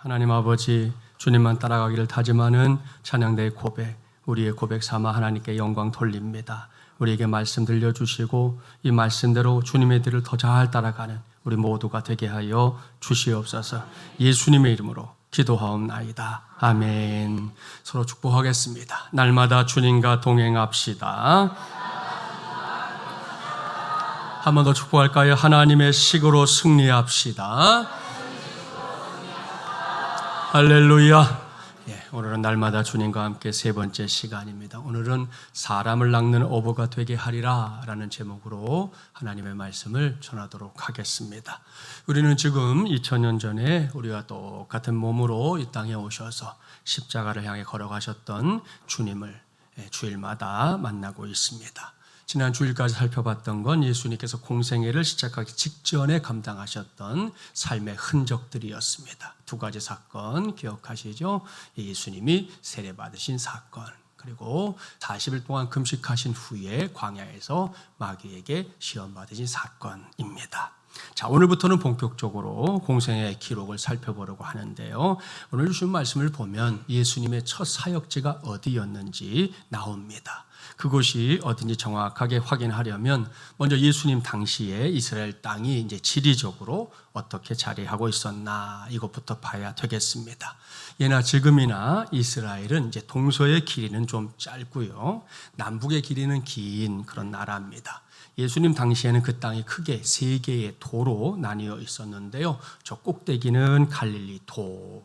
하나님 아버지, 주님만 따라가기를 다짐하는 찬양대의 고백, 우리의 고백 삼아 하나님께 영광 돌립니다. 우리에게 말씀 들려주시고 이 말씀대로 주님의 뒤를 더 잘 따라가는 우리 모두가 되게 하여 주시옵소서. 예수님의 이름으로 기도하옵나이다. 아멘. 서로 축복하겠습니다. 날마다 주님과 동행합시다. 한 번 더 축복할까요? 하나님의 식으로 승리합시다. 할렐루야. 오늘은 날마다 주님과 함께 세 번째 시간입니다. 오늘은 사람을 낚는 어부가 되게 하리라 라는 제목으로 하나님의 말씀을 전하도록 하겠습니다. 우리는 지금 2000년 전에 우리와 똑같은 몸으로 이 땅에 오셔서 십자가를 향해 걸어가셨던 주님을 주일마다 만나고 있습니다. 지난 주일까지 살펴봤던 건 예수님께서 공생애를 시작하기 직전에 감당하셨던 삶의 흔적들이었습니다. 두 가지 사건 기억하시죠? 예수님이 세례받으신 사건, 그리고 40일 동안 금식하신 후에 광야에서 마귀에게 시험받으신 사건입니다. 자, 오늘부터는 본격적으로 공생애의 기록을 살펴보려고 하는데요. 오늘 주신 말씀을 보면 예수님의 첫 사역지가 어디였는지 나옵니다. 그곳이 어딘지 정확하게 확인하려면 먼저 예수님 당시에 이스라엘 땅이 이제 지리적으로 어떻게 자리하고 있었나 이것부터 봐야 되겠습니다. 예나 지금이나 이스라엘은 이제 동서의 길이는 좀 짧고요, 남북의 길이는 긴 그런 나라입니다. 예수님 당시에는 그 땅이 크게 세 개의 도로 나뉘어 있었는데요. 저 꼭대기는 갈릴리 도,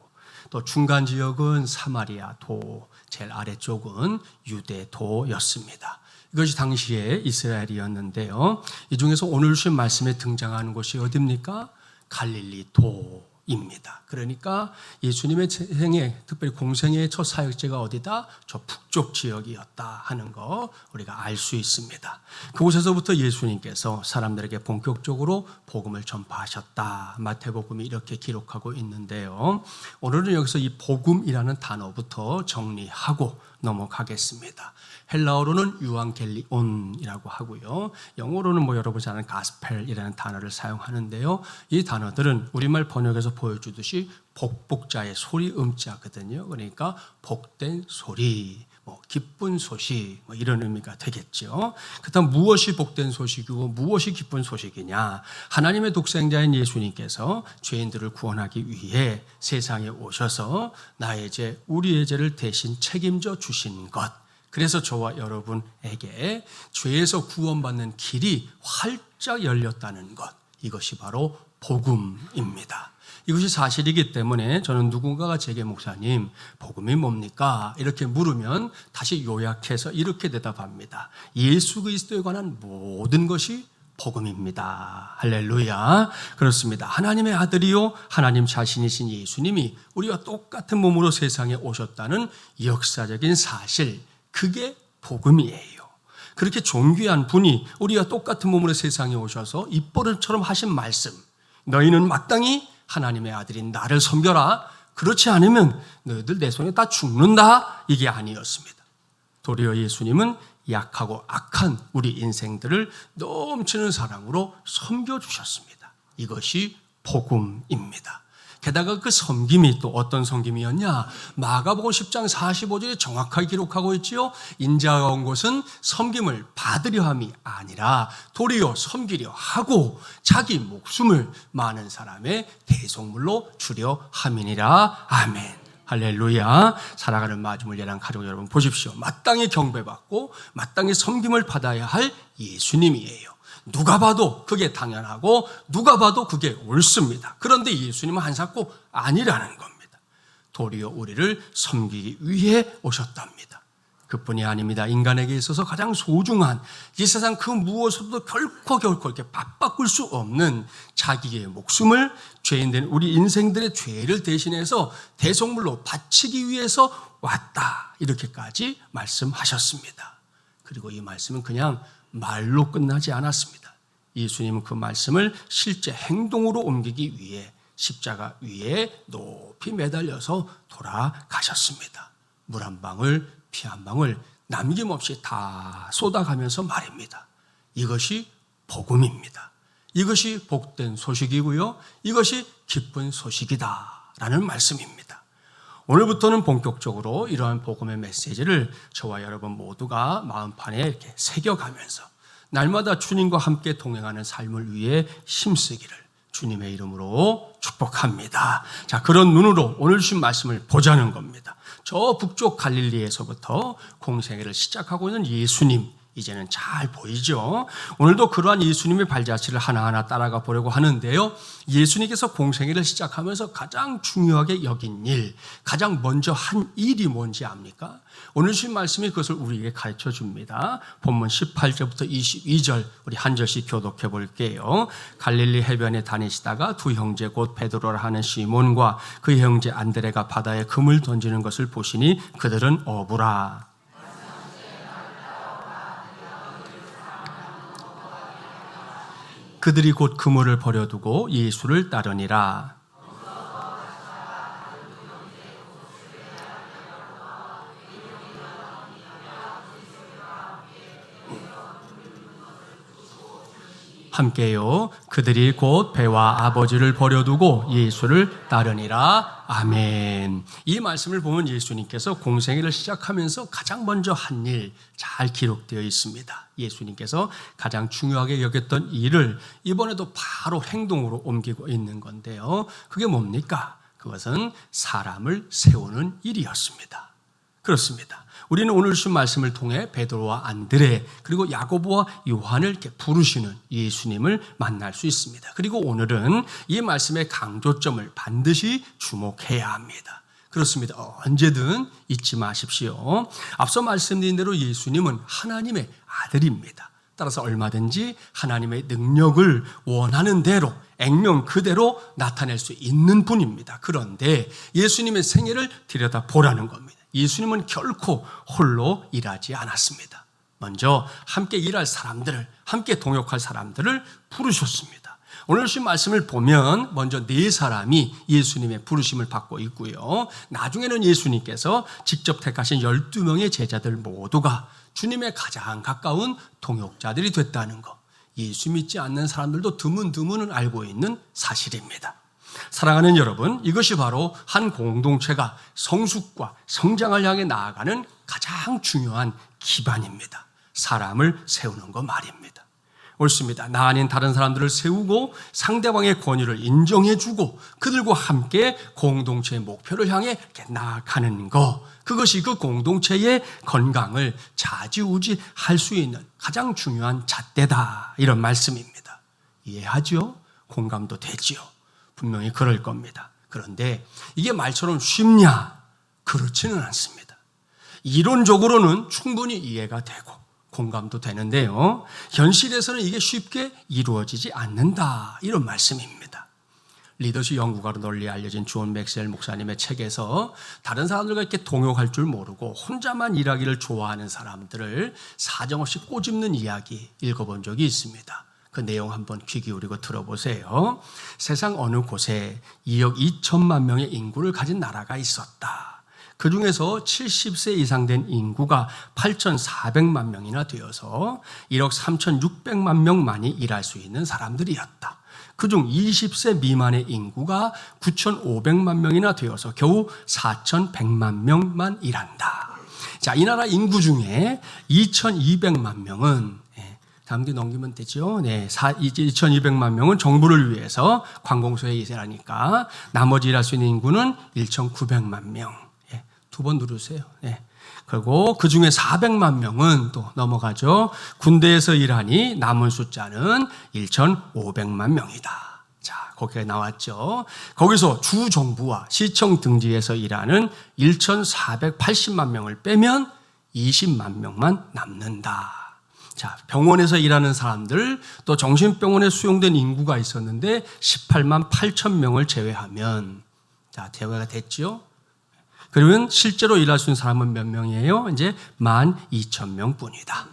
또 중간 지역은 사마리아 도, 제일 아래쪽은 유대 도였습니다. 이것이 당시에 이스라엘이었는데요. 이 중에서 오늘 주신 말씀에 등장하는 곳이 어디입니까? 갈릴리 도입니다. 그러니까 예수님의 생애, 특별히 공생애의 첫 사역지가 어디다? 저 북쪽 지역이었다 하는 거 우리가 알 수 있습니다. 그곳에서부터 예수님께서 사람들에게 본격적으로 복음을 전파하셨다. 마태복음이 이렇게 기록하고 있는데요. 오늘은 여기서 이 복음이라는 단어부터 정리하고 넘어가겠습니다. 헬라어로는 유앙겔리온이라고 하고요, 영어로는 여러분 잘 아는 가스펠이라는 단어를 사용하는데요. 이 단어들은 우리말 번역에서 보여주듯이 복복자의 소리 음자거든요. 그러니까 복된 소리, 기쁜 소식 이런 의미가 되겠죠. 그렇다면 무엇이 복된 소식이고 무엇이 기쁜 소식이냐? 하나님의 독생자인 예수님께서 죄인들을 구원하기 위해 세상에 오셔서 나의 죄, 우리의 죄를 대신 책임져 주신 것, 그래서 저와 여러분에게 죄에서 구원받는 길이 활짝 열렸다는 것, 이것이 바로 복음입니다. 이것이 사실이기 때문에 저는 누군가가 제게 목사님, 복음이 뭡니까? 이렇게 물으면 다시 요약해서 이렇게 대답합니다. 예수 그리스도에 관한 모든 것이 복음입니다. 할렐루야. 그렇습니다. 하나님의 아들이요 하나님 자신이신 예수님이 우리와 똑같은 몸으로 세상에 오셨다는 역사적인 사실, 그게 복음이에요. 그렇게 존귀한 분이 우리와 똑같은 몸으로 세상에 오셔서 입버릇처럼 하신 말씀, 너희는 마땅히 하나님의 아들인 나를 섬겨라, 그렇지 않으면 너희들 내 손에 다 죽는다, 이게 아니었습니다. 도리어 예수님은 약하고 악한 우리 인생들을 넘치는 사랑으로 섬겨주셨습니다. 이것이 복음입니다. 게다가 그 섬김이 또 어떤 섬김이었냐? 마가복음 10장 45절에 정확하게 기록하고 있지요. 인자가 온 것은 섬김을 받으려 함이 아니라 도리어 섬기려 하고 자기 목숨을 많은 사람의 대속물로 주려 함이니라. 아멘. 할렐루야. 살아가는 마지막 예랑 가족 여러분 보십시오. 마땅히 경배받고 마땅히 섬김을 받아야 할 예수님이에요. 누가 봐도 그게 당연하고 누가 봐도 그게 옳습니다. 그런데 예수님은 한사코 아니라는 겁니다. 도리어 우리를 섬기기 위해 오셨답니다. 그뿐이 아닙니다. 인간에게 있어서 가장 소중한, 이 세상 그 무엇으로도 결코 이렇게 바꿀 수 없는 자기의 목숨을 죄인된 우리 인생들의 죄를 대신해서 대속물로 바치기 위해서 왔다, 이렇게까지 말씀하셨습니다. 그리고 이 말씀은 그냥 말로 끝나지 않았습니다. 예수님은 그 말씀을 실제 행동으로 옮기기 위해 십자가 위에 높이 매달려서 돌아가셨습니다. 물 한 방울, 피 한 방울 남김없이 다 쏟아가면서 말입니다. 이것이 복음입니다. 이것이 복된 소식이고요, 이것이 기쁜 소식이다 라는 말씀입니다. 오늘부터는 본격적으로 이러한 복음의 메시지를 저와 여러분 모두가 마음판에 이렇게 새겨가면서 날마다 주님과 함께 동행하는 삶을 위해 힘쓰기를 주님의 이름으로 축복합니다. 자, 그런 눈으로 오늘 주신 말씀을 보자는 겁니다. 저 북쪽 갈릴리에서부터 공생애를 시작하고 있는 예수님, 이제는 잘 보이죠? 오늘도 그러한 예수님의 발자취를 하나하나 따라가 보려고 하는데요. 예수님께서 공생애를 시작하면서 가장 중요하게 여긴 일, 가장 먼저 한 일이 뭔지 압니까? 오늘 주신 말씀이 그것을 우리에게 가르쳐 줍니다. 본문 18절부터 22절 우리 한 절씩 교독해 볼게요. 갈릴리 해변에 다니시다가 두 형제 곧 베드로라 하는 시몬과 그 형제 안드레가 바다에 금을 던지는 것을 보시니 그들은 어부라. 그들이 곧 그물을 버려두고 예수를 따르니라. 함께요. 그들이 곧 배와 아버지를 버려두고 예수를 따르니라. 아멘. 이 말씀을 보면 예수님께서 공생애를 시작하면서 가장 먼저 한 일 잘 기록되어 있습니다. 예수님께서 가장 중요하게 여겼던 일을 이번에도 바로 행동으로 옮기고 있는 건데요. 그게 뭡니까? 그것은 사람을 세우는 일이었습니다. 그렇습니다. 우리는 오늘 주신 말씀을 통해 베드로와 안드레 그리고 야고보와 요한을 이렇게 부르시는 예수님을 만날 수 있습니다. 그리고 오늘은 이 말씀의 강조점을 반드시 주목해야 합니다. 그렇습니다. 언제든 잊지 마십시오. 앞서 말씀드린 대로 예수님은 하나님의 아들입니다. 따라서 얼마든지 하나님의 능력을 원하는 대로 액면 그대로 나타낼 수 있는 분입니다. 그런데 예수님의 생애를 들여다보라는 겁니다. 예수님은 결코 홀로 일하지 않았습니다. 먼저 함께 일할 사람들을, 함께 동역할 사람들을 부르셨습니다. 오늘 주신 말씀을 보면 먼저 네 사람이 예수님의 부르심을 받고 있고요. 나중에는 예수님께서 직접 택하신 12명의 제자들 모두가 주님의 가장 가까운 동역자들이 됐다는 것. 예수 믿지 않는 사람들도 드문드문은 알고 있는 사실입니다. 사랑하는 여러분, 이것이 바로 한 공동체가 성숙과 성장을 향해 나아가는 가장 중요한 기반입니다. 사람을 세우는 것 말입니다. 옳습니다. 나 아닌 다른 사람들을 세우고 상대방의 권위를 인정해주고 그들과 함께 공동체의 목표를 향해 이렇게 나아가는 것, 그것이 그 공동체의 건강을 좌지우지할 수 있는 가장 중요한 잣대다, 이런 말씀입니다. 이해하죠? 공감도 되지요? 분명히 그럴 겁니다. 그런데 이게 말처럼 쉽냐? 그렇지는 않습니다. 이론적으로는 충분히 이해가 되고 공감도 되는데요. 현실에서는 이게 쉽게 이루어지지 않는다, 이런 말씀입니다. 리더십 연구가로 널리 알려진 존 맥스웰 목사님의 책에서 다른 사람들과 이렇게 동역할 줄 모르고 혼자만 일하기를 좋아하는 사람들을 사정없이 꼬집는 이야기 읽어본 적이 있습니다. 그 내용 한번 귀 기울이고 들어보세요. 세상 어느 곳에 2억 2천만 명의 인구를 가진 나라가 있었다. 그 중에서 70세 이상 된 인구가 8,400만 명이나 되어서 1억 3,600만 명만이 일할 수 있는 사람들이었다. 그중 20세 미만의 인구가 9,500만 명이나 되어서 겨우 4,100만 명만 일한다. 자, 이 나라 인구 중에 2,200만 명은 다음 기 넘기면 되죠. 네, 2,200만 명은 정부를 위해서 관공서에 일하니까 나머지 일할 수 있는 인구는 1,900만 명. 두 번 누르세요. 네. 그리고 그 중에 400만 명은 또 넘어가죠. 군대에서 일하니 남은 숫자는 1,500만 명이다. 자, 거기에 나왔죠. 거기서 주정부와 시청 등지에서 일하는 1,480만 명을 빼면 20만 명만 남는다. 자, 병원에서 일하는 사람들, 또 정신병원에 수용된 인구가 있었는데 18만 8천 명을 제외하면, 자, 제외가 됐죠. 그러면 실제로 일할 수 있는 사람은 몇 명이에요? 이제 12,000명 뿐이다.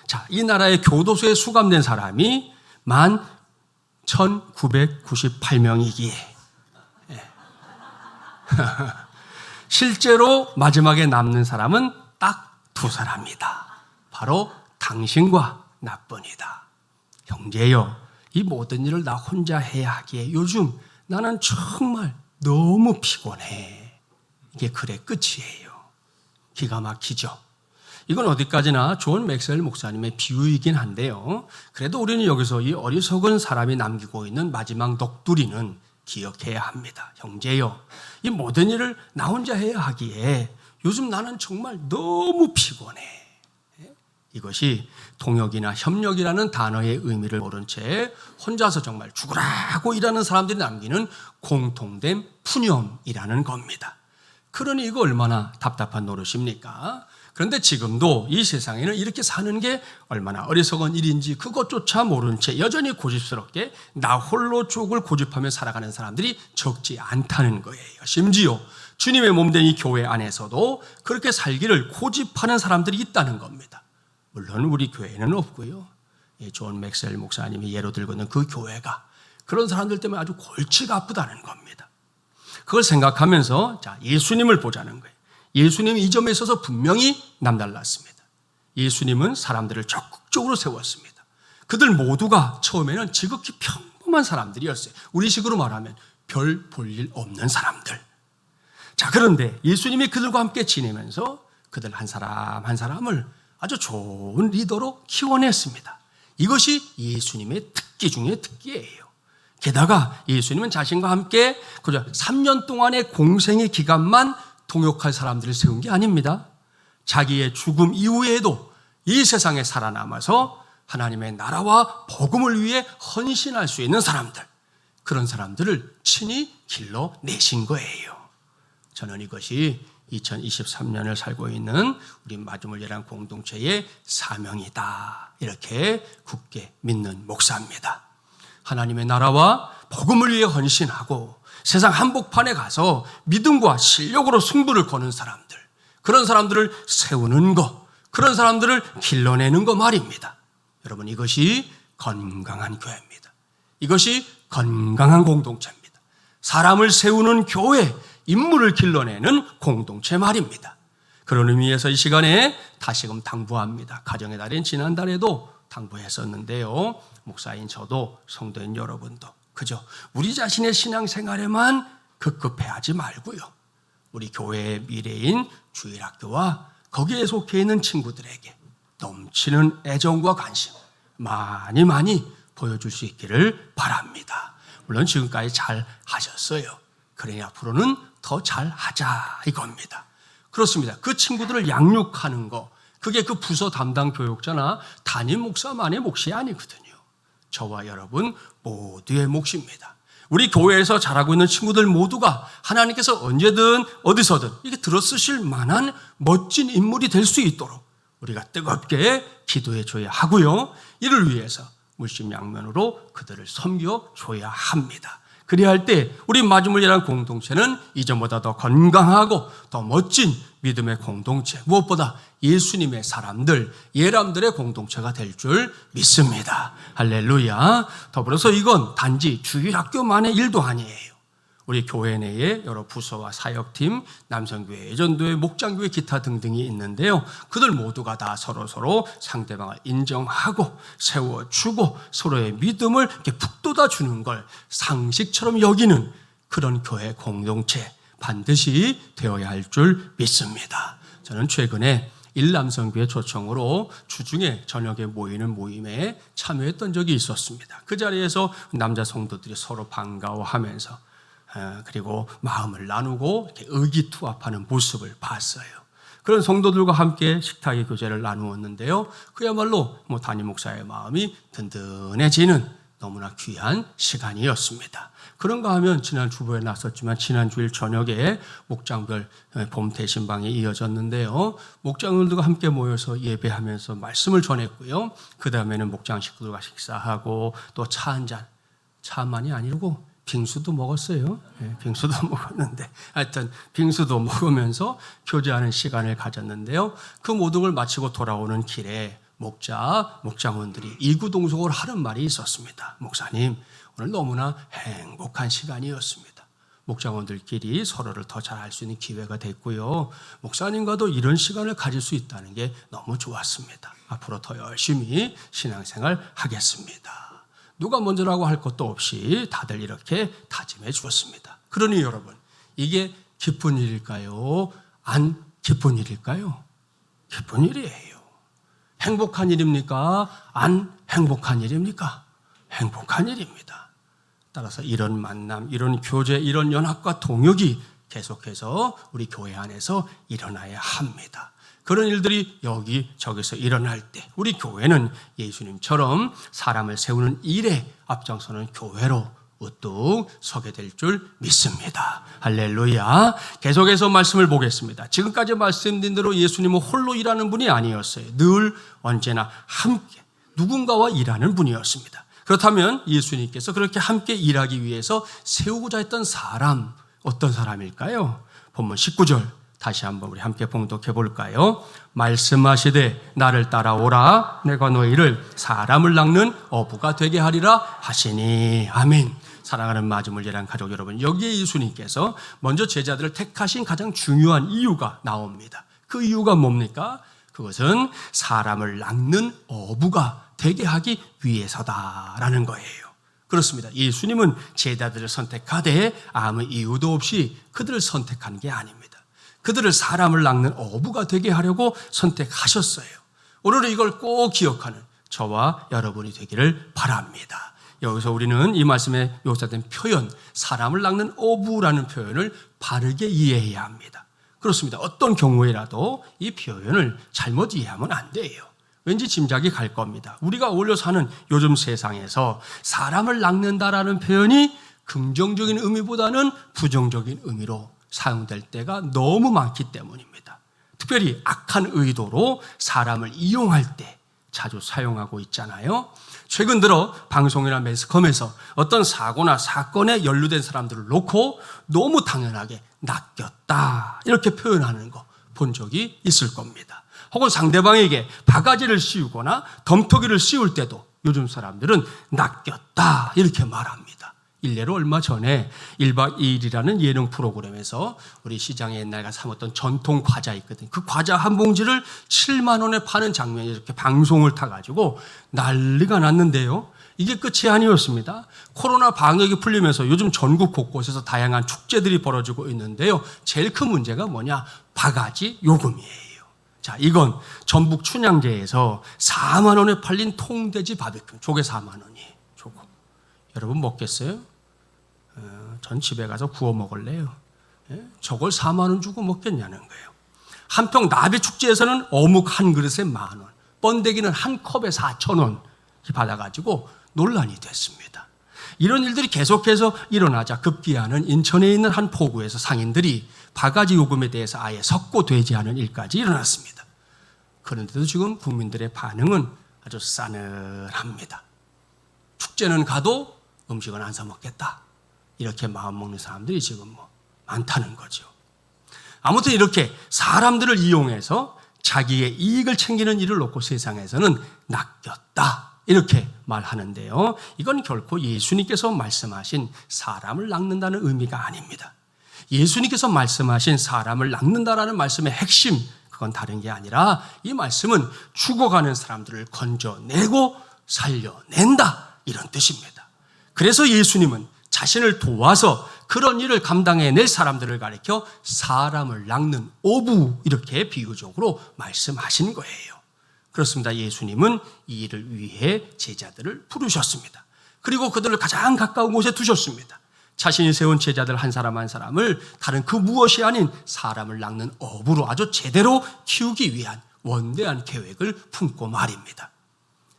자, 이 나라의 교도소에 수감된 사람이 11,998명이기에 실제로 마지막에 남는 사람은 딱 두 사람이다. 바로 당신과 나뿐이다. 형제여, 이 모든 일을 나 혼자 해야 하기에 요즘 나는 정말 너무 피곤해. 이게 글의 끝이에요. 기가 막히죠. 이건 어디까지나 존 맥스웰 목사님의 비유이긴 한데요. 그래도 우리는 여기서 이 어리석은 사람이 남기고 있는 마지막 넋두리는 기억해야 합니다. 형제요, 이 모든 일을 나 혼자 해야 하기에 요즘 나는 정말 너무 피곤해. 이것이 동역이나 협력이라는 단어의 의미를 모른 채 혼자서 정말 죽으라고 일하는 사람들이 남기는 공통된 푸념이라는 겁니다. 그러니 이거 얼마나 답답한 노릇입니까? 그런데 지금도 이 세상에는 이렇게 사는 게 얼마나 어리석은 일인지 그것조차 모른 채 여전히 고집스럽게 나 홀로 쪽을 고집하며 살아가는 사람들이 적지 않다는 거예요. 심지어 주님의 몸된 이 교회 안에서도 그렇게 살기를 고집하는 사람들이 있다는 겁니다. 물론 우리 교회는 없고요. 존 맥스웰 목사님이 예로 들고 있는 그 교회가 그런 사람들 때문에 아주 골치가 아프다는 겁니다. 그걸 생각하면서 자, 예수님을 보자는 거예요. 예수님이 이 점에 있어서 분명히 남달랐습니다. 예수님은 사람들을 적극적으로 세웠습니다. 그들 모두가 처음에는 지극히 평범한 사람들이었어요. 우리식으로 말하면 별 볼 일 없는 사람들. 자, 그런데 예수님이 그들과 함께 지내면서 그들 한 사람 한 사람을 아주 좋은 리더로 키워냈습니다. 이것이 예수님의 특기 중에 특기예요. 게다가 예수님은 자신과 함께 그저 3년 동안의 공생의 기간만 동역할 사람들을 세운 게 아닙니다. 자기의 죽음 이후에도 이 세상에 살아남아서 하나님의 나라와 복음을 위해 헌신할 수 있는 사람들, 그런 사람들을 친히 길러내신 거예요. 저는 이것이 2023년을 살고 있는 우리 마주물예란 공동체의 사명이다, 이렇게 굳게 믿는 목사입니다. 하나님의 나라와 복음을 위해 헌신하고 세상 한복판에 가서 믿음과 실력으로 승부를 거는 사람들, 그런 사람들을 세우는 것, 그런 사람들을 길러내는 것 말입니다. 여러분, 이것이 건강한 교회입니다. 이것이 건강한 공동체입니다. 사람을 세우는 교회, 인물을 길러내는 공동체 말입니다. 그런 의미에서 이 시간에 다시금 당부합니다. 가정의 달인 지난달에도 당부했었는데요. 목사인 저도 성도인 여러분도 그저 우리 자신의 신앙생활에만 급급해하지 말고요. 우리 교회의 미래인 주일학교와 거기에 속해 있는 친구들에게 넘치는 애정과 관심 많이 보여줄 수 있기를 바랍니다. 물론 지금까지 잘 하셨어요. 그러니 앞으로는 더 잘하자 이겁니다. 그렇습니다. 그 친구들을 양육하는 거, 그게 그 부서 담당 교육자나 담임 목사만의 몫이 아니거든요. 저와 여러분 모두의 몫입니다. 우리 교회에서 자라고 있는 친구들 모두가 하나님께서 언제든 어디서든 이게 들어쓰실 만한 멋진 인물이 될 수 있도록 우리가 뜨겁게 기도해 줘야 하고요. 이를 위해서 물심양면으로 그들을 섬겨줘야 합니다. 그래야 할 때 우리 마주물예란 공동체는 이전보다 더 건강하고 더 멋진 믿음의 공동체, 무엇보다 예수님의 사람들, 예람들의 공동체가 될 줄 믿습니다. 할렐루야. 더불어서 이건 단지 주일학교만의 일도 아니에요. 우리 교회 내에 여러 부서와 사역팀, 남성교회, 예전도회, 목장교회, 기타 등등이 있는데요. 그들 모두가 다 서로 상대방을 인정하고 세워주고 서로의 믿음을 이렇게 북돋아주는 걸 상식처럼 여기는 그런 교회 공동체 반드시 되어야 할 줄 믿습니다. 저는 최근에 일남성교회 초청으로 주중에 저녁에 모이는 모임에 참여했던 적이 있었습니다. 그 자리에서 남자 성도들이 서로 반가워하면서 그리고 마음을 나누고 이렇게 의기투합하는 모습을 봤어요. 그런 성도들과 함께 식탁의 교제를 나누었는데요. 그야말로 담임 목사의 마음이 든든해지는 너무나 귀한 시간이었습니다. 그런가 하면 지난 주보에 나섰지만 지난 주일 저녁에 목장별 봄 대신방이 이어졌는데요. 목장들과 함께 모여서 예배하면서 말씀을 전했고요. 그 다음에는 목장 식구들과 식사하고 또 차 한 잔, 차만이 아니고 빙수도 먹었어요. 빙수도 먹었는데 하여튼 빙수도 먹으면서 교제하는 시간을 가졌는데요. 그 모든 걸 마치고 돌아오는 길에 목장원들이 이구동성으로 하는 말이 있었습니다. 목사님, 오늘 너무나 행복한 시간이었습니다. 목장원들끼리 서로를 더 잘 알 수 있는 기회가 됐고요. 목사님과도 이런 시간을 가질 수 있다는 게 너무 좋았습니다. 앞으로 더 열심히 신앙생활 하겠습니다. 누가 먼저라고 할 것도 없이 다들 이렇게 다짐해 주었습니다. 그러니 여러분, 이게 기쁜 일일까요? 안 기쁜 일일까요? 기쁜 일이에요. 행복한 일입니까? 안 행복한 일입니까? 행복한 일입니다. 따라서 이런 만남, 이런 교제, 이런 연합과 동역이 계속해서 우리 교회 안에서 일어나야 합니다. 그런 일들이 여기저기서 일어날 때 우리 교회는 예수님처럼 사람을 세우는 일에 앞장서는 교회로 우뚝 서게 될 줄 믿습니다. 할렐루야. 계속해서 말씀을 보겠습니다. 지금까지 말씀드린 대로 예수님은 홀로 일하는 분이 아니었어요. 늘 언제나 함께 누군가와 일하는 분이었습니다. 그렇다면 예수님께서 그렇게 함께 일하기 위해서 세우고자 했던 사람, 어떤 사람일까요? 본문 19절 다시 한번 우리 함께 봉독해 볼까요? 말씀하시되 나를 따라오라, 내가 너희를 사람을 낚는 어부가 되게 하리라 하시니. 아멘. 사랑하는 마지못이란 가족 여러분, 여기에 예수님께서 먼저 제자들을 택하신 가장 중요한 이유가 나옵니다. 그 이유가 뭡니까? 그것은 사람을 낚는 어부가 되게 하기 위해서다라는 거예요. 그렇습니다. 예수님은 제자들을 선택하되 아무 이유도 없이 그들을 선택한 게 아닙니다. 그들을 사람을 낚는 어부가 되게 하려고 선택하셨어요. 오늘은 이걸 꼭 기억하는 저와 여러분이 되기를 바랍니다. 여기서 우리는 이 말씀에 묘사된 표현, 사람을 낚는 어부라는 표현을 바르게 이해해야 합니다. 그렇습니다. 어떤 경우에라도 이 표현을 잘못 이해하면 안 돼요. 왠지 짐작이 갈 겁니다. 우리가 어울려 사는 요즘 세상에서 사람을 낚는다라는 표현이 긍정적인 의미보다는 부정적인 의미로 사용될 때가 너무 많기 때문입니다. 특별히 악한 의도로 사람을 이용할 때 자주 사용하고 있잖아요. 최근 들어 방송이나 매스컴에서 어떤 사고나 사건에 연루된 사람들을 놓고 너무 당연하게 낚였다 이렇게 표현하는 거 본 적이 있을 겁니다. 혹은 상대방에게 바가지를 씌우거나 덤터기를 씌울 때도 요즘 사람들은 낚였다 이렇게 말합니다. 일례로 얼마 전에 1박 2일이라는 예능 프로그램에서 우리 시장에 옛날 가서 사 먹던 전통 과자 있거든요. 그 과자 한 봉지를 7만 원에 파는 장면이 이렇게 방송을 타가지고 난리가 났는데요. 이게 끝이 아니었습니다. 코로나 방역이 풀리면서 요즘 전국 곳곳에서 다양한 축제들이 벌어지고 있는데요. 제일 큰 문제가 뭐냐? 바가지 요금이에요. 자, 이건 전북 춘향제에서 4만 원에 팔린 통돼지 바비큐, 조개 4만 원이에요. 조금. 여러분 먹겠어요? 전 집에 가서 구워 먹을래요. 저걸 4만 원 주고 먹겠냐는 거예요. 한평 나비축제에서는 어묵 한 그릇에 10,000원, 번데기는 한 컵에 4,000원 받아가지고 논란이 됐습니다. 이런 일들이 계속해서 일어나자 급기야는 인천에 있는 한 포구에서 상인들이 바가지 요금에 대해서 아예 석고되지 않은 일까지 일어났습니다. 그런데도 지금 국민들의 반응은 아주 싸늘합니다. 축제는 가도 음식은 안 사 먹겠다. 이렇게 마음먹는 사람들이 지금 많다는 거죠. 아무튼 이렇게 사람들을 이용해서 자기의 이익을 챙기는 일을 놓고 세상에서는 낚였다. 이렇게 말하는데요. 이건 결코 예수님께서 말씀하신 사람을 낚는다는 의미가 아닙니다. 예수님께서 말씀하신 사람을 낚는다라는 말씀의 핵심, 그건 다른 게 아니라 이 말씀은 죽어가는 사람들을 건져내고 살려낸다. 이런 뜻입니다. 그래서 예수님은 자신을 도와서 그런 일을 감당해낼 사람들을 가리켜 사람을 낚는 어부 이렇게 비유적으로 말씀하신 거예요. 그렇습니다. 예수님은 이 일을 위해 제자들을 부르셨습니다. 그리고 그들을 가장 가까운 곳에 두셨습니다. 자신이 세운 제자들 한 사람 한 사람을 다른 그 무엇이 아닌 사람을 낚는 어부로 아주 제대로 키우기 위한 원대한 계획을 품고 말입니다.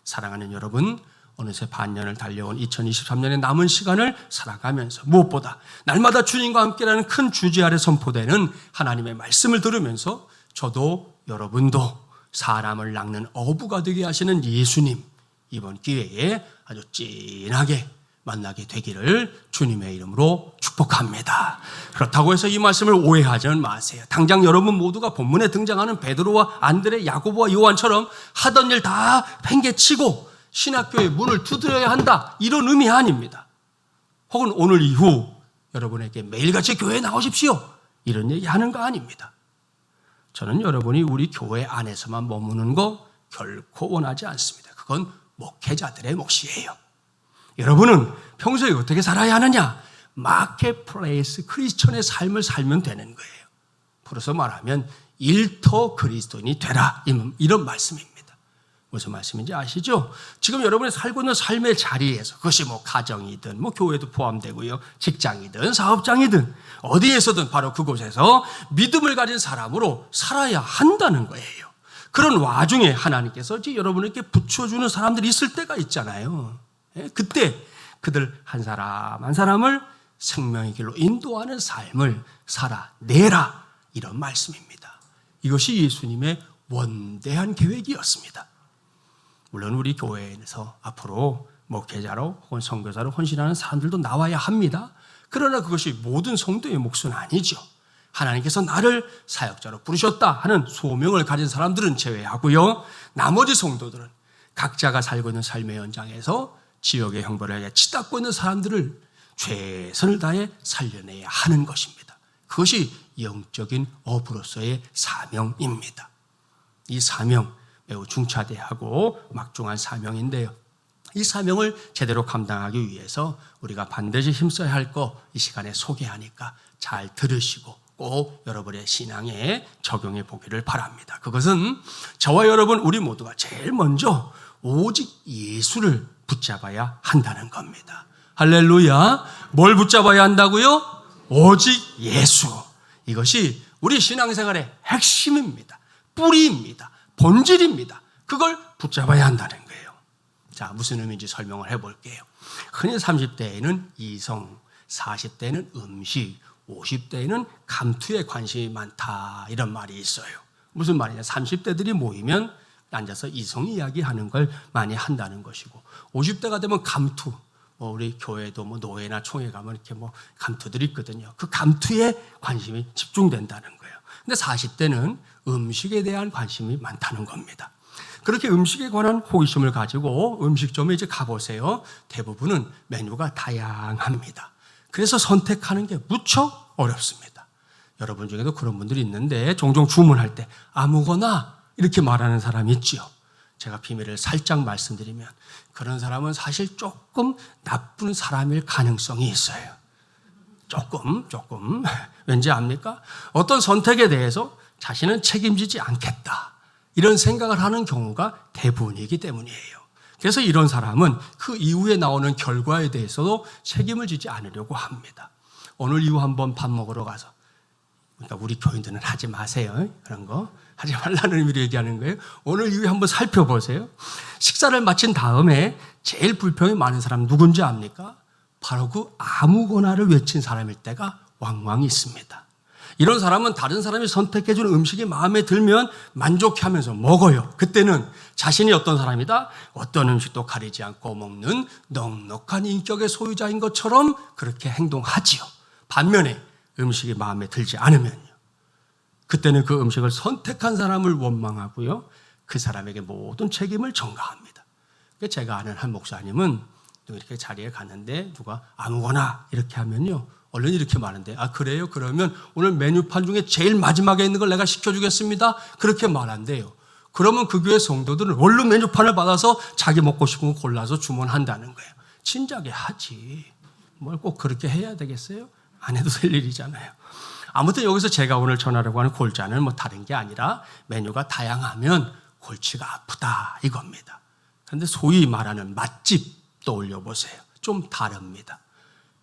사랑하는 여러분, 어느새 반년을 달려온 2023년의 남은 시간을 살아가면서 무엇보다 날마다 주님과 함께라는 큰 주제 아래 선포되는 하나님의 말씀을 들으면서 저도 여러분도 사람을 낚는 어부가 되게 하시는 예수님, 이번 기회에 아주 진하게 만나게 되기를 주님의 이름으로 축복합니다. 그렇다고 해서 이 말씀을 오해하지는 마세요. 당장 여러분 모두가 본문에 등장하는 베드로와 안드레, 야고보와 요한처럼 하던 일 다 팽개치고 신학교의 문을 두드려야 한다, 이런 의미 아닙니다. 혹은 오늘 이후 여러분에게 매일같이 교회에 나오십시오, 이런 얘기 하는 거 아닙니다. 저는 여러분이 우리 교회 안에서만 머무는 거 결코 원하지 않습니다. 그건 목회자들의 몫이에요. 여러분은 평소에 어떻게 살아야 하느냐? 마켓플레이스 크리스천의 삶을 살면 되는 거예요. 풀어서 말하면 일터 그리스도인이 되라, 이런 말씀입니다. 무슨 말씀인지 아시죠? 지금 여러분이 살고 있는 삶의 자리에서, 그것이 뭐 가정이든 뭐 교회도 포함되고요, 직장이든 사업장이든 어디에서든 바로 그곳에서 믿음을 가진 사람으로 살아야 한다는 거예요. 그런 와중에 하나님께서 여러분에게 붙여주는 사람들이 있을 때가 있잖아요. 그때 그들 한 사람 한 사람을 생명의 길로 인도하는 삶을 살아내라, 이런 말씀입니다. 이것이 예수님의 원대한 계획이었습니다. 물론 우리 교회에서 앞으로 목회자로 혹은 선교사로 헌신하는 사람들도 나와야 합니다. 그러나 그것이 모든 성도의 몫은 아니죠. 하나님께서 나를 사역자로 부르셨다 하는 소명을 가진 사람들은 제외하고요, 나머지 성도들은 각자가 살고 있는 삶의 현장에서 지역의 형벌에 치닫고 있는 사람들을 최선을 다해 살려내야 하는 것입니다. 그것이 영적인 어부로서의 사명입니다. 이 사명, 매우 중차대하고 막중한 사명인데요, 이 사명을 제대로 감당하기 위해서 우리가 반드시 힘써야 할 거 이 시간에 소개하니까 잘 들으시고 꼭 여러분의 신앙에 적용해 보기를 바랍니다. 그것은 저와 여러분 우리 모두가 제일 먼저 오직 예수를 붙잡아야 한다는 겁니다. 할렐루야. 뭘 붙잡아야 한다고요? 오직 예수. 이것이 우리 신앙생활의 핵심입니다. 뿌리입니다. 본질입니다. 그걸 붙잡아야 한다는 거예요. 자, 무슨 의미인지 설명을 해볼게요. 흔히 30대에는 이성, 40대에는 음식, 50대에는 감투에 관심이 많다, 이런 말이 있어요. 무슨 말이냐? 30대들이 모이면 앉아서 이성 이야기하는 걸 많이 한다는 것이고, 50대가 되면 감투, 우리 교회도 노회나 총회 가면 이렇게 감투들이 있거든요. 그 감투에 관심이 집중된다는 거예요. 근데 40대는 음식에 대한 관심이 많다는 겁니다. 그렇게 음식에 관한 호기심을 가지고 음식점에 이제 가보세요. 대부분은 메뉴가 다양합니다. 그래서 선택하는 게 무척 어렵습니다. 여러분 중에도 그런 분들이 있는데 종종 주문할 때 아무거나 이렇게 말하는 사람이 있지요. 제가 비밀을 살짝 말씀드리면 그런 사람은 사실 조금 나쁜 사람일 가능성이 있어요. 조금. 왠지 압니까? 어떤 선택에 대해서 자신은 책임지지 않겠다, 이런 생각을 하는 경우가 대부분이기 때문이에요. 그래서 이런 사람은 그 이후에 나오는 결과에 대해서도 책임을 지지 않으려고 합니다. 오늘 이후 한번 밥 먹으러 가서, 그러니까 우리 교인들은 하지 마세요. 그런 거 하지 말라는 의미로 얘기하는 거예요. 오늘 이후에 한번 살펴보세요. 식사를 마친 다음에 제일 불평이 많은 사람 누군지 압니까? 바로 그 아무거나를 외친 사람일 때가 왕왕 있습니다. 이런 사람은 다른 사람이 선택해 준 음식이 마음에 들면 만족해하면서 먹어요. 그때는 자신이 어떤 사람이다, 어떤 음식도 가리지 않고 먹는 넉넉한 인격의 소유자인 것처럼 그렇게 행동하지요. 반면에 음식이 마음에 들지 않으면요, 그때는 그 음식을 선택한 사람을 원망하고요, 그 사람에게 모든 책임을 전가합니다. 제가 아는 한 목사님은 이렇게 자리에 갔는데 누가 아무거나 이렇게 하면요, 얼른 이렇게 말하는데, 아 그래요? 그러면 오늘 메뉴판 중에 제일 마지막에 있는 걸 내가 시켜주겠습니다, 그렇게 말한대요. 그러면 그 교회 성도들은 얼른 메뉴판을 받아서 자기 먹고 싶은 거 골라서 주문한다는 거예요. 진작에 하지, 뭘 꼭 그렇게 해야 되겠어요? 안 해도 될 일이잖아요. 아무튼 여기서 제가 오늘 전하려고 하는 골자는 다른 게 아니라 메뉴가 다양하면 골치가 아프다, 이겁니다. 그런데 소위 말하는 맛집 떠올려 보세요. 좀 다릅니다.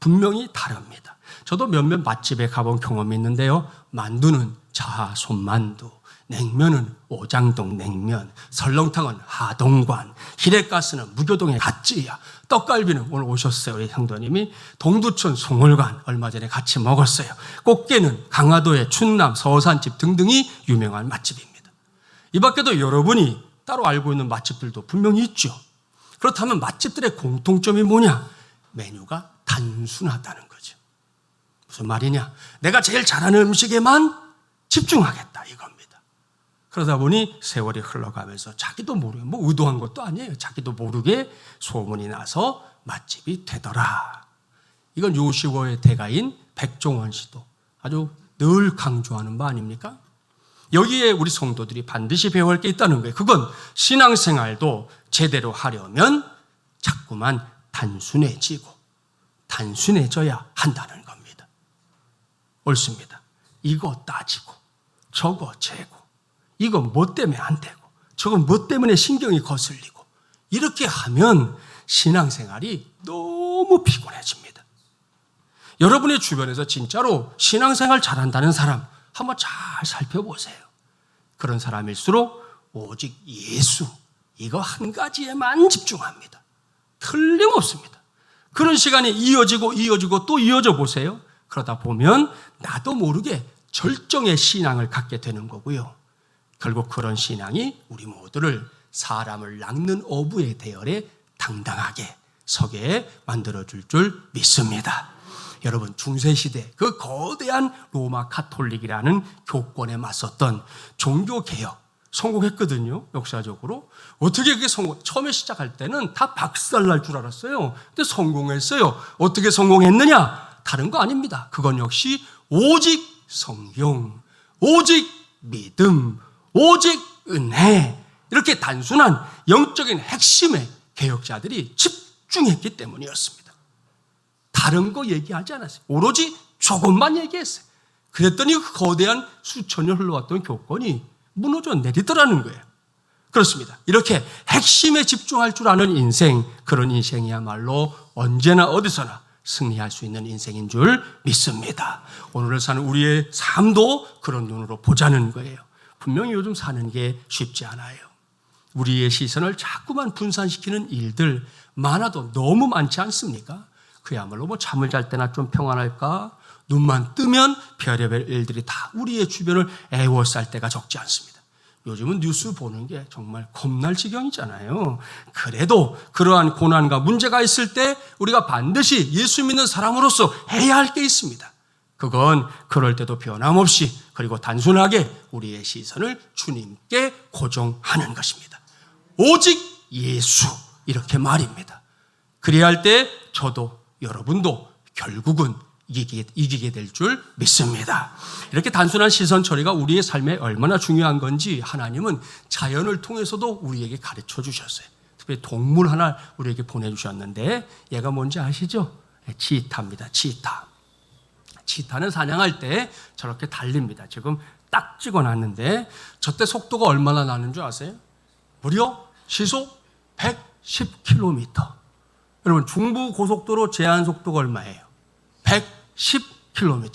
분명히 다릅니다. 저도 몇몇 맛집에 가본 경험이 있는데요, 만두는 자하 손만두, 냉면은 오장동 냉면, 설렁탕은 하동관, 히레가스는 무교동의 갓찌야, 떡갈비는 오늘 오셨어요, 우리 형도님이 동두천 송월관 얼마 전에 같이 먹었어요. 꽃게는 강화도의 춘남 서산집 등등이 유명한 맛집입니다. 이 밖에도 여러분이 따로 알고 있는 맛집들도 분명히 있죠. 그렇다면 맛집들의 공통점이 뭐냐? 메뉴가 단순하다는 거죠. 무슨 말이냐? 내가 제일 잘하는 음식에만 집중하겠다, 이겁니다. 그러다 보니 세월이 흘러가면서 자기도 모르게, 의도한 것도 아니에요. 자기도 모르게 소문이 나서 맛집이 되더라. 이건 요시워의 대가인 백종원 씨도 아주 늘 강조하는 바 아닙니까? 여기에 우리 성도들이 반드시 배워야 할 게 있다는 거예요. 그건 신앙생활도 제대로 하려면 자꾸만 단순해지고 단순해져야 한다는 겁니다. 옳습니다. 이거 따지고 저거 재고 이거 뭐 때문에 안 되고 저거 뭐 때문에 신경이 거슬리고 이렇게 하면 신앙생활이 너무 피곤해집니다. 여러분의 주변에서 진짜로 신앙생활 잘한다는 사람 한번 잘 살펴보세요. 그런 사람일수록 오직 예수 이거 한 가지에만 집중합니다. 틀림없습니다. 그런 시간이 이어지고 또 이어져 보세요. 그러다 보면 나도 모르게 절정의 신앙을 갖게 되는 거고요. 결국 그런 신앙이 우리 모두를 사람을 낚는 어부의 대열에 당당하게 서게 만들어줄 줄 믿습니다. 여러분 중세시대 그 거대한 로마 가톨릭이라는 교권에 맞섰던 종교개혁 성공했거든요. 역사적으로. 어떻게 그게 처음에 시작할 때는 다 박살날 줄 알았어요. 근데 성공했어요. 어떻게 성공했느냐? 다른 거 아닙니다. 그건 역시 오직 성령, 오직 믿음, 오직 은혜 이렇게 단순한 영적인 핵심에 개혁자들이 집중했기 때문이었습니다. 다른 거 얘기하지 않았어요. 오로지 조금만 얘기했어요. 그랬더니 그 거대한 수천 년 흘러왔던 교권이 무너져 내리더라는 거예요. 그렇습니다. 이렇게 핵심에 집중할 줄 아는 인생, 그런 인생이야말로 언제나 어디서나 승리할 수 있는 인생인 줄 믿습니다. 오늘을 사는 우리의 삶도 그런 눈으로 보자는 거예요. 분명히 요즘 사는 게 쉽지 않아요. 우리의 시선을 자꾸만 분산시키는 일들 많아도 너무 많지 않습니까? 그야말로 뭐 잠을 잘 때나 좀 평안할까? 눈만 뜨면 별의별 일들이 다 우리의 주변을 애워쌀 때가 적지 않습니다. 요즘은 뉴스 보는 게 정말 겁날 지경이잖아요. 그래도 그러한 고난과 문제가 있을 때 우리가 반드시 예수 믿는 사람으로서 해야 할 게 있습니다. 그건 그럴 때도 변함없이 그리고 단순하게 우리의 시선을 주님께 고정하는 것입니다. 오직 예수 이렇게 말입니다. 그래야 할 때 저도 여러분도 결국은 이기게 될 줄 믿습니다. 이렇게 단순한 시선 처리가 우리의 삶에 얼마나 중요한 건지 하나님은 자연을 통해서도 우리에게 가르쳐 주셨어요. 특별히 동물 하나 우리에게 보내주셨는데 얘가 뭔지 아시죠? 치타입니다. 치타. 치타는 사냥할 때 저렇게 달립니다. 지금 딱 찍어놨는데 저때 속도가 얼마나 나는 줄 아세요? 무려 시속 110km. 여러분 중부 고속도로 제한 속도가 얼마예요? 110km예요.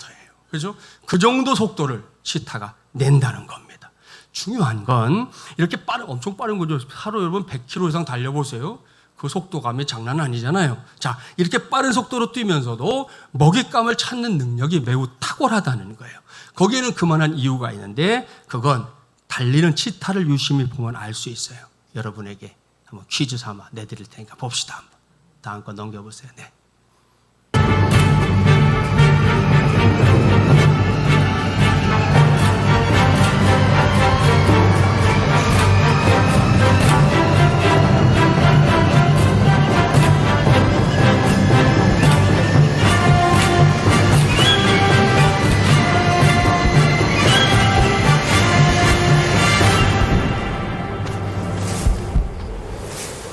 그죠? 그 정도 속도를 치타가 낸다는 겁니다. 중요한 건 이렇게 엄청 빠른 거죠. 하루 여러분 100km 이상 달려보세요. 그 속도감이 장난 아니잖아요. 자, 이렇게 빠른 속도로 뛰면서도 먹잇감을 찾는 능력이 매우 탁월하다는 거예요. 거기에는 그만한 이유가 있는데 그건 달리는 치타를 유심히 보면 알 수 있어요. 여러분에게 한번 퀴즈 삼아 내드릴 테니까 봅시다. 한번. 다음 거 넘겨보세요. 네.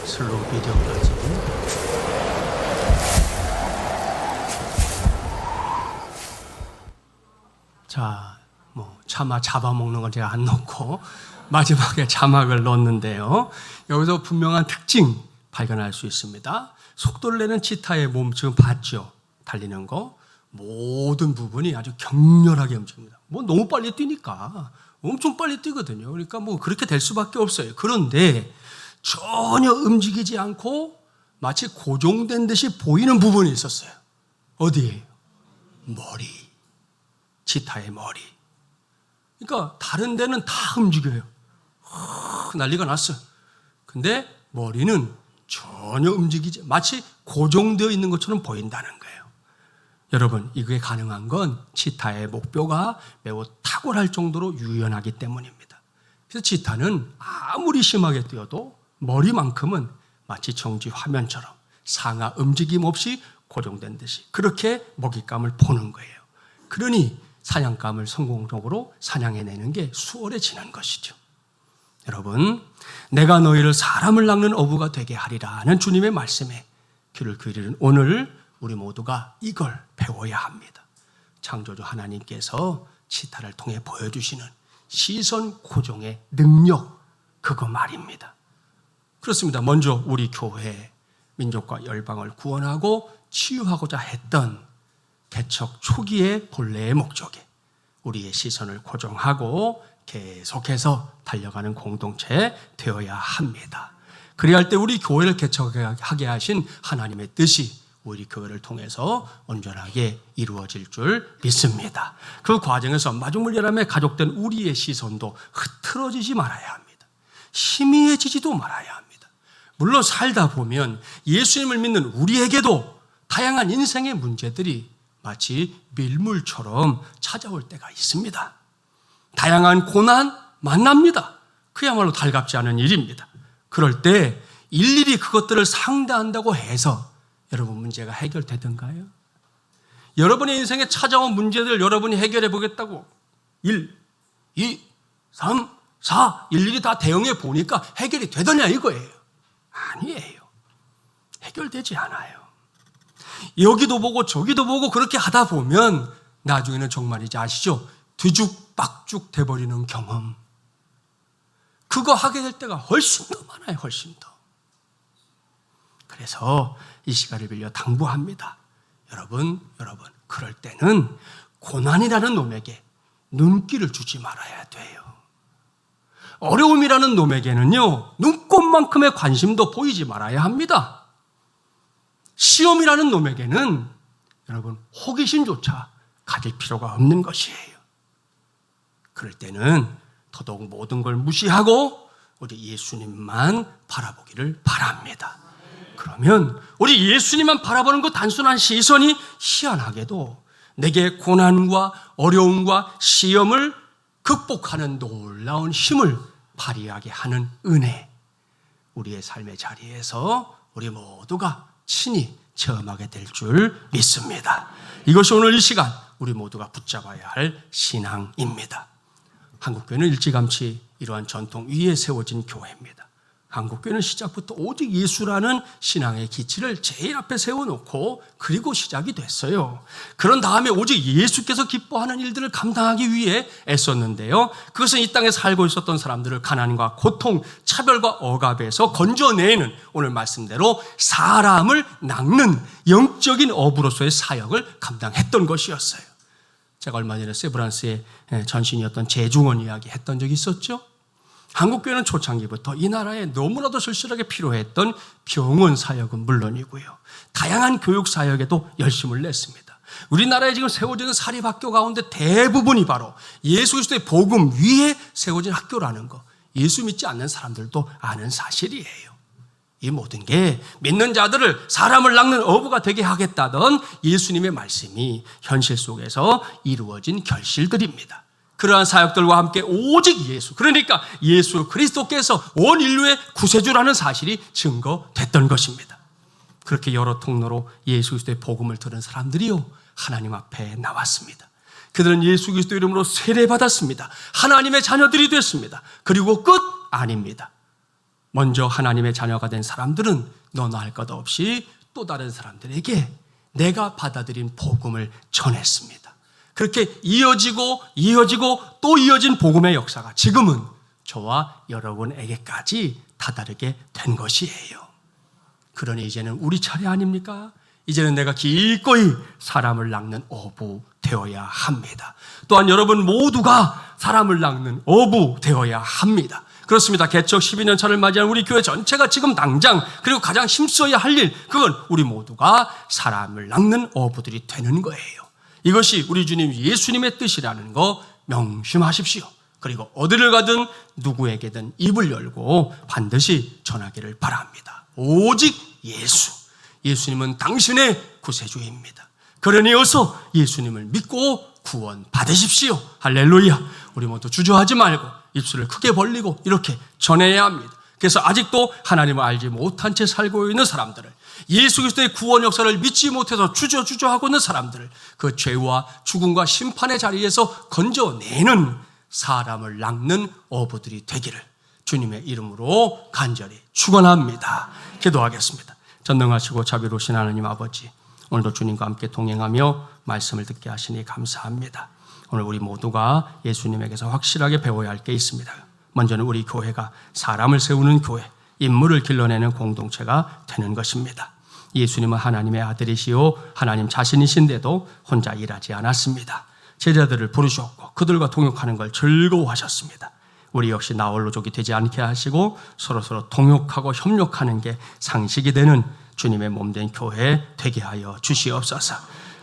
슬로우 비디오까지. 자, 차마 잡아먹는 건 제가 안 넣고 마지막에 자막을 넣었는데요. 여기서 분명한 특징 발견할 수 있습니다. 속도를 내는 치타의 몸 지금 봤죠? 달리는 거. 모든 부분이 아주 격렬하게 움직입니다. 너무 빨리 뛰니까 엄청 빨리 뛰거든요. 그러니까 그렇게 될 수밖에 없어요. 그런데 전혀 움직이지 않고 마치 고정된 듯이 보이는 부분이 있었어요. 어디예요? 머리. 치타의 머리. 그러니까 다른 데는 다 움직여요. 난리가 났어요. 근데 머리는 전혀 움직이지, 마치 고정되어 있는 것처럼 보인다는 거예요. 여러분, 이게 가능한 건 치타의 목뼈가 매우 탁월할 정도로 유연하기 때문입니다. 그래서 치타는 아무리 심하게 뛰어도 머리만큼은 마치 정지 화면처럼 상하 움직임 없이 고정된 듯이 그렇게 먹잇감을 보는 거예요. 그러니 사냥감을 성공적으로 사냥해내는 게 수월해지는 것이죠. 여러분, 내가 너희를 사람을 낚는 어부가 되게 하리라는 주님의 말씀에 귀를 기울이는 오늘 우리 모두가 이걸 배워야 합니다. 창조주 하나님께서 치타를 통해 보여주시는 시선 고정의 능력, 그거 말입니다. 그렇습니다. 먼저 우리 교회, 민족과 열방을 구원하고 치유하고자 했던 개척 초기의 본래의 목적에 우리의 시선을 고정하고 계속해서 달려가는 공동체 되어야 합니다. 그래야 할 때 우리 교회를 개척하게 하신 하나님의 뜻이 우리 교회를 통해서 온전하게 이루어질 줄 믿습니다. 그 과정에서 마중물결함에 가족된 우리의 시선도 흐트러지지 말아야 합니다. 희미해지지도 말아야 합니다. 물론 살다 보면 예수님을 믿는 우리에게도 다양한 인생의 문제들이 마치 밀물처럼 찾아올 때가 있습니다. 다양한 고난 만납니다. 그야말로 달갑지 않은 일입니다. 그럴 때 일일이 그것들을 상대한다고 해서 여러분 문제가 해결되던가요? 여러분의 인생에 찾아온 문제들 여러분이 해결해 보겠다고 1, 2, 3, 4 일일이 다 대응해 보니까 해결이 되더냐 이거예요. 아니에요. 해결되지 않아요. 여기도 보고 저기도 보고 그렇게 하다 보면 나중에는 정말이지 아시죠? 뒤죽박죽 돼버리는 경험. 그거 하게 될 때가 훨씬 더 많아요. 훨씬 더. 그래서 이 시간을 빌려 당부합니다. 여러분 그럴 때는 고난이라는 놈에게 눈길을 주지 말아야 돼요. 어려움이라는 놈에게는요, 눈꽃만큼의 관심도 보이지 말아야 합니다. 시험이라는 놈에게는 여러분 호기심조차 가질 필요가 없는 것이에요. 그럴 때는 더더욱 모든 걸 무시하고 우리 예수님만 바라보기를 바랍니다. 그러면 우리 예수님만 바라보는 그 단순한 시선이 희한하게도 내게 고난과 어려움과 시험을 극복하는 놀라운 힘을 발휘하게 하는 은혜, 우리의 삶의 자리에서 우리 모두가 친히 체험하게 될 줄 믿습니다. 이것이 오늘 이 시간 우리 모두가 붙잡아야 할 신앙입니다. 한국교회는 일찌감치 이러한 전통 위에 세워진 교회입니다. 한국교회는 시작부터 오직 예수라는 신앙의 기치를 제일 앞에 세워놓고 그리고 시작이 됐어요. 그런 다음에 오직 예수께서 기뻐하는 일들을 감당하기 위해 애썼는데요. 그것은 이 땅에 살고 있었던 사람들을 가난과 고통, 차별과 억압에서 건져내는 오늘 말씀대로 사람을 낚는 영적인 어부로서의 사역을 감당했던 것이었어요. 제가 얼마 전에 세브란스의 전신이었던 재중원 이야기 했던 적이 있었죠. 한국교회는 초창기부터 이 나라에 너무나도 절실하게 필요했던 병원 사역은 물론이고요, 다양한 교육 사역에도 열심을 냈습니다. 우리나라에 지금 세워지는 사립학교 가운데 대부분이 바로 예수 그리스도의 복음 위에 세워진 학교라는 거, 예수 믿지 않는 사람들도 아는 사실이에요. 이 모든 게 믿는 자들을 사람을 낚는 어부가 되게 하겠다던 예수님의 말씀이 현실 속에서 이루어진 결실들입니다. 그러한 사역들과 함께 오직 예수, 그러니까 예수 그리스도께서 온 인류의 구세주라는 사실이 증거됐던 것입니다. 그렇게 여러 통로로 예수 그리스도의 복음을 들은 사람들이요, 하나님 앞에 나왔습니다. 그들은 예수 그리스도 이름으로 세례받았습니다. 하나님의 자녀들이 됐습니다. 그리고 끝 아닙니다. 먼저 하나님의 자녀가 된 사람들은 너나 할 것 없이 또 다른 사람들에게 내가 받아들인 복음을 전했습니다. 그렇게 이어지고 또 이어진 복음의 역사가 지금은 저와 여러분에게까지 다다르게 된 것이에요. 그러니 이제는 우리 차례 아닙니까? 이제는 내가 기꺼이 사람을 낚는 어부 되어야 합니다. 또한 여러분 모두가 사람을 낚는 어부 되어야 합니다. 그렇습니다. 개척 12년 차를 맞이한 우리 교회 전체가 지금 당장 그리고 가장 힘써야 할 일, 그건 우리 모두가 사람을 낚는 어부들이 되는 거예요. 이것이 우리 주님 예수님의 뜻이라는 거 명심하십시오. 그리고 어디를 가든 누구에게든 입을 열고 반드시 전하기를 바랍니다. 오직 예수, 예수님은 당신의 구세주입니다. 그러니 어서 예수님을 믿고 구원 받으십시오. 할렐루야. 우리 모두 주저하지 말고 입술을 크게 벌리고 이렇게 전해야 합니다. 그래서 아직도 하나님을 알지 못한 채 살고 있는 사람들을, 예수 그리스도의 구원 역사를 믿지 못해서 주저하고 있는 사람들을 그 죄와 죽음과 심판의 자리에서 건져내는 사람을 낚는 어부들이 되기를 주님의 이름으로 간절히 축원합니다. 기도하겠습니다. 전능하시고 자비로우신 하나님 아버지, 오늘도 주님과 함께 동행하며 말씀을 듣게 하시니 감사합니다. 오늘 우리 모두가 예수님에게서 확실하게 배워야 할 게 있습니다. 먼저는 우리 교회가 사람을 세우는 교회, 인물을 길러내는 공동체가 되는 것입니다. 예수님은 하나님의 아들이시요 하나님 자신이신데도 혼자 일하지 않았습니다. 제자들을 부르셨고 그들과 동역하는 걸 즐거워하셨습니다. 우리 역시 나홀로족이 되지 않게 하시고 서로서로 동역하고 협력하는 게 상식이 되는 주님의 몸된 교회 되게 하여 주시옵소서.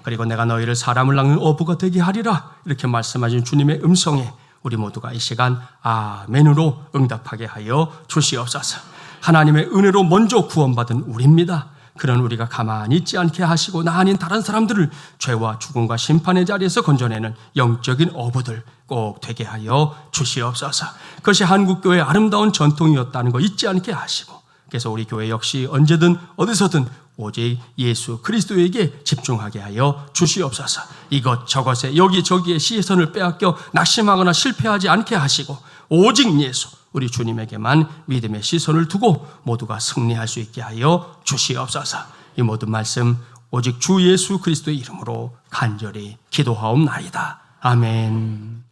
그리고 내가 너희를 사람을 낚는 어부가 되게 하리라 이렇게 말씀하신 주님의 음성에 우리 모두가 이 시간 아멘으로 응답하게 하여 주시옵소서. 하나님의 은혜로 먼저 구원받은 우리입니다. 그런 우리가 가만히 있지 않게 하시고 나 아닌 다른 사람들을 죄와 죽음과 심판의 자리에서 건져내는 영적인 어부들 꼭 되게 하여 주시옵소서. 그것이 한국교회의 아름다운 전통이었다는 거 잊지 않게 하시고, 그래서 우리 교회 역시 언제든 어디서든 오직 예수 그리스도에게 집중하게 하여 주시옵소서. 이것저것에 여기저기에 시선을 빼앗겨 낙심하거나 실패하지 않게 하시고 오직 예수 우리 주님에게만 믿음의 시선을 두고 모두가 승리할 수 있게 하여 주시옵소서. 이 모든 말씀 오직 주 예수 그리스도의 이름으로 간절히 기도하옵나이다. 아멘.